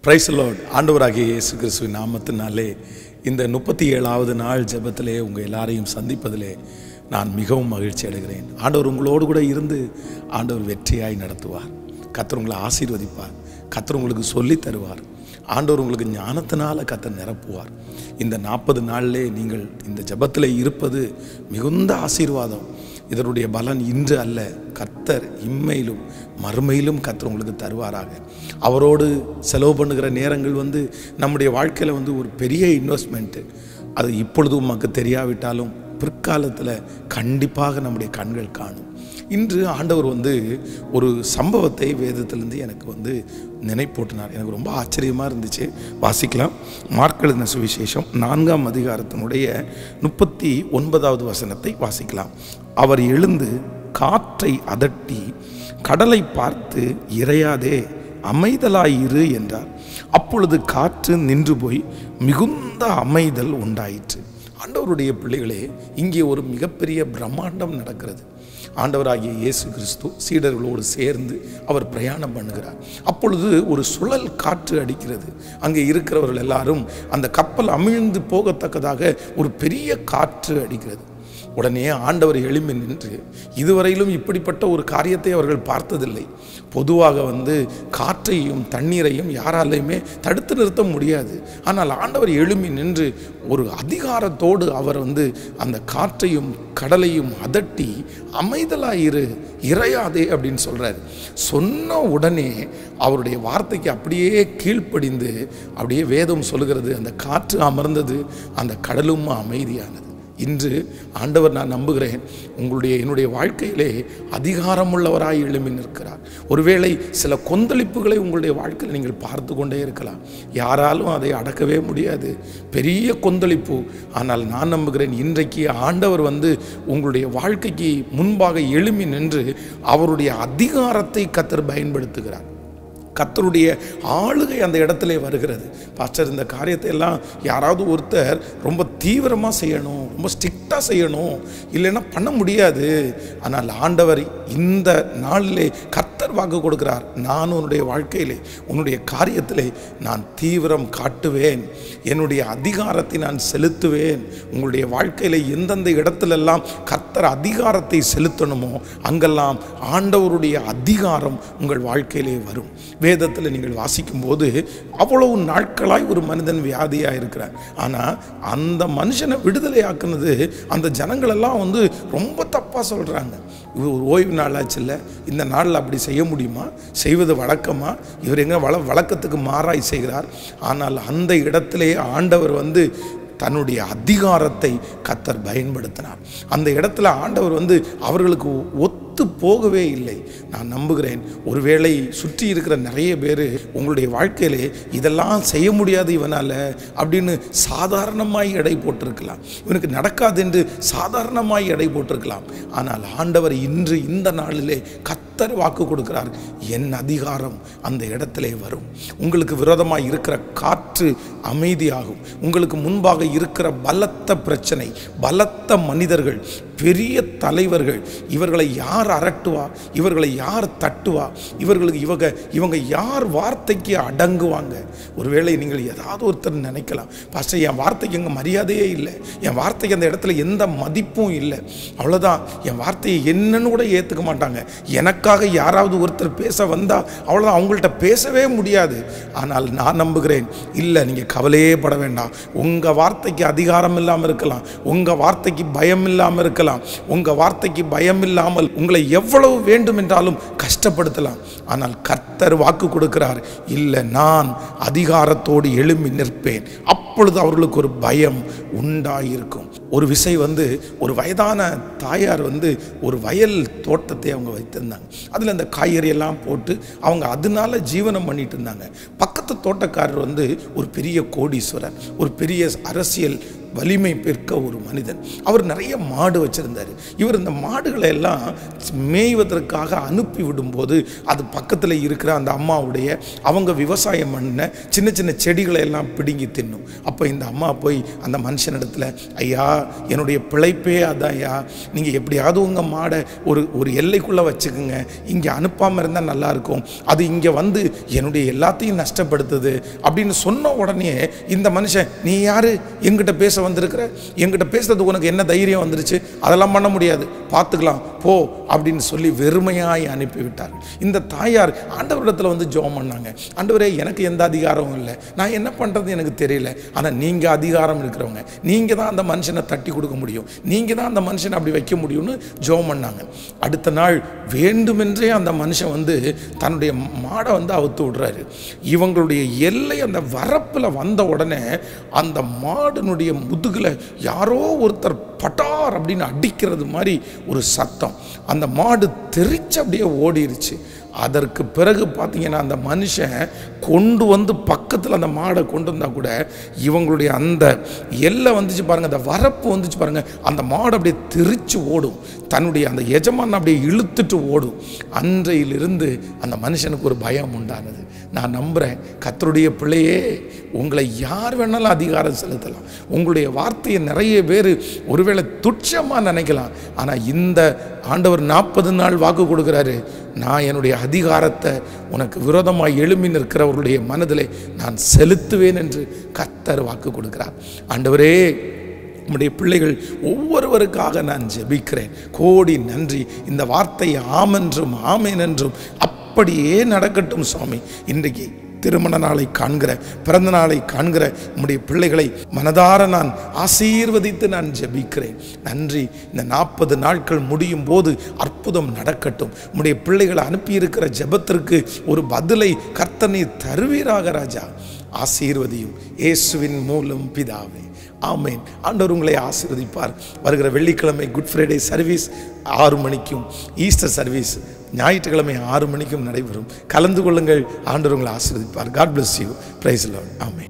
Price the Lord. ஆண்டவராகிய இயேசு கிறிஸ்துவின் நாமத்தினாலே இந்த 37வது நாள் ஜெபத்திலே உங்கள் எல்லாரையும் சந்திப்பதிலே நான் மிகவும் மகிழ்ச்சி அடைகிறேன். ஆண்டவர் உங்களோடு கூட இருந்து ஆண்டவர் வெற்றியாய் நடத்துவார். கர்த்தர் உங்களை ஆசீர்வதிப்பார். கர்த்தர் உங்களுக்கு சொல்லித் தருவார். ஆண்டவர் உங்களுக்கு ஞானத்தினால கர்த்தர் நிரப்புவார். இந்த 40 நாளிலே நீங்கள் இந்த ஜெபத்தில் இருப்பது மிகுந்த ஆசீர்வாதம். இதனுடைய பலன் இன்று அல்ல, கர்த்தர் இம்மையிலும் மறுமையிலும் கர்த்தர் உங்களுக்கு தருவாராக. அவரோடு செலவு பண்ணுகிற நேரங்கள் நம்முடைய வாழ்க்கையில் ஒரு பெரிய இன்வெஸ்ட்மெண்ட்டு. அது இப்பொழுது உமக்கு தெரியாவிட்டாலும் பிற்காலத்தில் கண்டிப்பாக நம்முடைய கண்கள் காணும். இன்று ஆண்டவர் ஒரு சம்பவத்தை வேதத்திலிருந்து எனக்கு நினைப்பூட்டினார். எனக்கு ரொம்ப ஆச்சரியமாக இருந்துச்சு. வாசிக்கலாம். மார்க் எழுதின சுவிசேஷம் 4ஆம் அதிகாரத்தினுடைய 39வது வசனத்தை வாசிக்கலாம். அவர் எழுந்து காற்றை அதட்டி கடலை பார்த்து, இறையாதே, அமைதலாயிரு என்றார். அப்பொழுது காற்று நின்று போய் மிகுந்த அமைதல் உண்டாயிற்று. ஆண்டவருடைய பிள்ளைகளே, இங்கே ஒரு மிகப்பெரிய பிரம்மாண்டம் நடக்கிறது. ஆண்டவராகிய இயேசு கிறிஸ்து சீடர்களோடு சேர்ந்து அவர் பிரயாணம் பண்ணுகிறார். அப்பொழுது ஒரு சுழல் காற்று அடிக்கிறது. அங்கே இருக்கிறவர்கள் எல்லாரும் அந்த கப்பல் அமிழ்ந்து போகத்தக்கதாக ஒரு பெரிய காற்று அடிக்கிறது. உடனே ஆண்டவர் எழும்பி நின்று, இதுவரையிலும் இப்படிப்பட்ட ஒரு காரியத்தை அவர்கள் பார்த்ததில்லை. பொதுவாக காற்றையும் தண்ணீரையும் யாராலையுமே தடுத்து நிறுத்த முடியாது. ஆனால் ஆண்டவர் எழும்பி நின்று ஒரு அதிகாரத்தோடு அவர் அந்த காற்றையும் கடலையும் அதட்டி, அமைதலாயிரு, இறையாதே அப்படின்னு சொல்றாரு. சொன்ன உடனே அவருடைய வார்த்தைக்கு அப்படியே கீழ்ப்படிந்து, அப்படியே வேதம் சொல்லுகிறது, அந்த காற்று அமர்ந்தது, அந்த கடலும் அமைதியானது. இன்று ஆண்டவர், நான் நம்புகிறேன், என்னுடைய வாழ்க்கையிலே அதிகாரமுள்ளவராய் எழும்பி நிற்கிறார். ஒருவேளை சில கொந்தளிப்புகளை உங்களுடைய வாழ்க்கையில் நீங்கள் பார்த்து கொண்டே இருக்கலாம். யாராலும் அதை அடக்கவே முடியாது, பெரிய கொந்தளிப்பு. ஆனால் நான் நம்புகிறேன், இன்றைக்கு ஆண்டவர் உங்களுடைய வாழ்க்கைக்கு முன்பாக எழும்பி நின்று அவருடைய அதிகாரத்தை கர்த்தர் பயன்படுத்துகிறார். கர்த்தருடைய ஆளுகை அந்த இடத்துல வருகிறது. பாஸ்டர், இந்த காரியத்தை எல்லாம் யாராவது ஒருத்தர் ரொம்ப தீவிரமாக செய்யணும், ரொம்ப ஸ்ட்ரிக்டாக செய்யணும், இல்லைன்னா பண்ண முடியாது. ஆனால் ஆண்டவர் இந்த நாளிலே கர்த்தர் வாக்கு கொடுக்கிறார், நான் உன்னுடைய வாழ்க்கையிலே, உன்னுடைய காரியத்திலே நான் தீவிரம் காட்டுவேன், என்னுடைய அதிகாரத்தை நான் செலுத்துவேன். உங்களுடைய வாழ்க்கையில் எந்தெந்த இடத்துலெல்லாம் கர்த்தர் அதிகாரத்தை செலுத்தணுமோ அங்கெல்லாம் ஆண்டவருடைய அதிகாரம் உங்கள் வாழ்க்கையிலே வரும். வேதத்தில் நீங்கள் வாசிக்கும் போது அவ்வளவு நாட்களாய் ஒரு மனிதன் வியாதியாக இருக்கிறார். ஆனால் அந்த மனுஷனை விடுதலை ஆக்குனது அந்த ஜனங்கள் எல்லாம் ரொம்ப தப்பாக சொல்கிறாங்க. ஒரு ஓய்வு நாளாச்சு இல்லை, இந்த நாளில் அப்படி செய்ய முடியுமா? செய்வது வழக்கமா? இவர் எங்கே வழக்கத்துக்கு மாறாய் செய்கிறார். ஆனால் அந்த இடத்திலே ஆண்டவர் தன்னுடைய அதிகாரத்தை கர்த்தர் பயன்படுத்தினார். அந்த இடத்துல ஆண்டவர் அவர்களுக்கு ஒத்து போகவே இல்லை. நான் நம்புகிறேன், ஒருவேளை சுற்றி இருக்கிற நிறைய பேர் உங்களுடைய வாழ்க்கையிலே இதெல்லாம் செய்ய முடியாது இவனால் அப்படின்னு சாதாரணமாய் எடை போட்டிருக்கலாம். இவனுக்கு நடக்காது என்று சாதாரணமாய் எடை போட்டிருக்கலாம். ஆனால் ஆண்டவர் இன்று இந்த நாளிலே கர்த்தர் வாக்கு கொடுக்கிறார், என் அதிகாரம் அந்த இடத்திலே வரும். உங்களுக்கு விரோதமாக இருக்கிற காற்று அமைதியாகும். உங்களுக்கு முன்பாக இருக்கிற பலத்த பிரச்சனை, பலத்த மனிதர்கள், பெரிய தலைவர்கள், இவர்களை யார் அரட்டுவா, இவர்களை யார் தட்டுவா, இவங்க யார் வார்த்தைக்கு அடங்குவாங்க? ஒருவேளை நீங்கள் ஏதாவது ஒருத்தர் நினைக்கலாம், பாஸ்டர், என் வார்த்தைக்கு எங்க மரியாதையே இல்லை, என் வார்த்தைக்கு அந்த இடத்துல எந்த மதிப்பும் இல்லை, அவ்வளோதான், என் வார்த்தையை என்னன்னு கூட ஏற்றுக்க மாட்டாங்க, எனக்காக யாராவது ஒருத்தர் பேச வந்தால் அவ்வளோதான், அவங்கள்ட்ட பேசவே முடியாது. ஆனால் நான் நம்புகிறேன், இல்லை, நீங்கள் கவலையே பட வேண்டாம். உங்கள் வார்த்தைக்கு அதிகாரம் இல்லாமல் இருக்கலாம், உங்கள் வார்த்தைக்கு பயம் இல்லாமல் இருக்கலாம், உங்கள் வார்த்தைக்கு பயம் இல்லாமல் உங்களை எவ்வளவு வேண்டும் என்றாலும் கஷ்டப்படுத்தலாம். ஆனால் கர்த்தர் வாக்கு கொடுக்கிறார், இல்லை, நான் அதிகாரத்தோடு எழும்பி நிற்பேன். அப்பொழுது அவர்களுக்கு ஒரு பயம் உண்டாயிருக்கும். ஒரு விசை ஒரு வயதான தாயார் ஒரு வயல் தோட்டத்தை அவங்க வைத்திருந்தாங்க. அதில் அந்த காய்கறி எல்லாம் போட்டு அவங்க அதனால ஜீவனம் பண்ணிட்டு இருந்தாங்க. பக்கத்து தோட்டக்காரர் ஒரு பெரிய கோடீஸ்வரர், ஒரு பெரிய அரசியல் வலிமை பெற்ற ஒரு மனிதன். அவர் நிறைய மாடு வச்சிருந்தார். இவர் இந்த மாடுகளை எல்லாம் மேய்வதற்காக அனுப்பி விடும்போது அது பக்கத்தில் இருக்கிற அந்த அம்மாவுடைய அவங்க விவசாயம் பண்ண சின்ன சின்ன செடிகளை எல்லாம் பிடுங்கி தின்னும். அப்போ இந்த அம்மா போய் அந்த மனுஷனிடத்தில், ஐயா என்னுடைய பிழைப்பே அதான் ஐயா, நீங்கள் எப்படியாவது உங்கள் மாடை ஒரு எல்லைக்குள்ளே வச்சுக்குங்க, இங்கே அனுப்பாமல் இருந்தால் நல்லாயிருக்கும், அது இங்கே வந்து என்னுடைய எல்லாத்தையும் நஷ்டப்படுத்துது அப்படின்னு சொன்ன உடனே இந்த மனுஷன், நீ யார் எங்கிட்ட பேச வந்திருக்கிற, எங்கிட்ட பேசுறது உனக்கு என்ன தைரியம் வந்துருச்சு, அதெல்லாம் பண்ண முடியாது, பார்த்துக்கலாம் போ அப்படின்னு சொல்லி வெறுமையாய் அனுப்பிவிட்டார். இந்த தாயார் ஆண்டவரிடத்தில் வந்து ஜெபம் பண்ணாங்க, ஆண்டவரே எனக்கு எந்த அதிகாரமும் இல்லை, நான் என்ன பண்ணுறது எனக்கு தெரியல, ஆனால் நீங்கள் அதிகாரம் இருக்கிறவங்க, நீங்கள் தான் அந்த மனுஷனை தட்டி கொடுக்க முடியும், நீங்கள் தான் அந்த மனுஷனை அப்படி வைக்க முடியும்னு ஜெபம் பண்ணாங்க. அடுத்த நாள் வேண்டுமென்றே அந்த மனுஷன் வந்து தன்னுடைய மாடை வந்து அவுத்து விடுறாரு. இவங்களுடைய எல்லை அந்த வரப்பில் வந்த உடனே அந்த மாடுனுடைய முதுகில் யாரோ ஒருத்தர் பட்டார் அப்படின்னு அடிக்கிறது மாதிரி ஒரு சத்தம். அந்த மாடு தெரிச்சு அப்படியே ஓடிருச்சு. அதற்கு பிறகு பார்த்தீங்கன்னா அந்த மனுஷன் கொண்டு வந்து பக்கத்தில் அந்த மாடை கொண்டு வந்தால் கூட இவங்களுடைய அந்த எல்லை வந்துச்சு பாருங்கள், அந்த வரப்பு வந்துச்சு பாருங்கள், அந்த மாடு அப்படியே தெரிச்சு ஓடும், தன்னுடைய அந்த எஜமான் அப்படியே இழுத்துட்டு ஓடும். அன்றையிலிருந்து அந்த மனுஷனுக்கு ஒரு பயம் உண்டானது. நான் நம்புகிறேன் கர்த்தருடைய பிள்ளையே, உங்களை யார் வேணாலும் அதிகாரம் செலுத்தலாம், உங்களுடைய வார்த்தையை நிறைய பேர் ஒருவேளை துச்சமாக நினைக்கலாம், ஆனால் இந்த ஆண்டவர் 40 நாள் வாக்கு கொடுக்குறாரு, நான் என்னுடைய அதிகாரத்தை உனக்கு விரோதமாக எழும்பி நிற்கிறவர்களுடைய மனதிலே நான் செலுத்துவேன் என்று கர்த்தர் வாக்கு கொடுக்கிறார். ஆண்டவரே, உம்முடைய பிள்ளைகள் ஒவ்வொருவருக்காக நான் ஜெபிக்கிறேன். கோடி நன்றி. இந்த வார்த்தை ஆமென்றும் ஆமேன் என்றும் அப்படியே நடக்கட்டும் சுவாமி. இன்றைக்கு திருமண நாளை காண்கிற, பிறந்த நாளை காண்கிற உம்முடைய பிள்ளைகளை மனதார நான் ஆசீர்வதித்து நான் ஜெபிக்கிறேன். நன்றி. இந்த 40 நாட்கள் முடியும் போது அற்புதம் நடக்கட்டும். உம்முடைய பிள்ளைகளை அனுப்பியிருக்கிற ஜெபத்திற்கு ஒரு பதிலை கர்த்தர் நீர் தருவீராக ராஜா. ஆசீர்வதியும் இயேசுவின் மூலம் பிதாவே, ஆமேன். ஆண்டவர் உங்களை ஆசீர்வதிப்பார். வருகிற வெள்ளிக்கிழமை குட் ஃப்ரைடே சர்வீஸ் 6 மணிக்கும், ஈஸ்டர் சர்வீஸ் ஞாயிற்றுக்கிழமை 6 மணிக்கும் நடைபெறும். கலந்து கொள்ளுங்கள். ஆண்டவர் உங்களை ஆசீர்வதிப்பார். God bless you. Praise the lord. Amen.